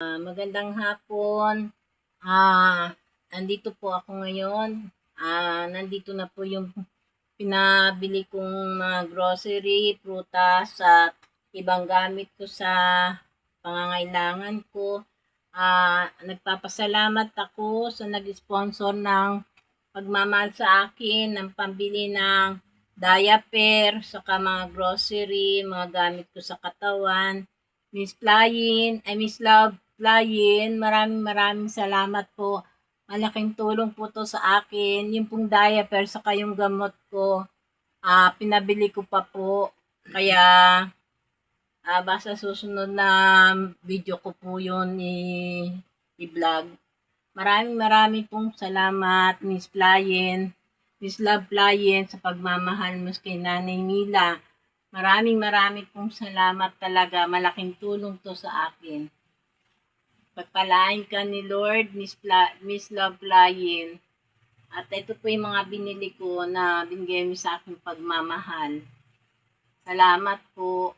Magandang hapon. Nandito po ako ngayon. Nandito na po yung pinabili kong mga grocery, prutas at ibang gamit ko sa pangangailangan ko. Nagpapasalamat ako sa nag-sponsor ng pagmamahal sa akin ng pambili ng diaper, saka mga grocery, mga gamit ko sa katawan. Miss Love Flying, maraming salamat po. Malaking tulong po to sa akin. Yung pong diaper, saka yung gamot ko, pinabili ko pa po. Kaya, basta susunod na video ko po yun i-vlog. Maraming pong salamat, Miss Flying, Miss Love Flying, sa pagmamahal mo kay Nanay Mila. Maraming pong salamat talaga. Malaking tulong to sa akin. Pagpalain ka ni Lord, Miss Love Flying. At ito po yung mga binili ko na binigay mo sa aking pagmamahal. Salamat po.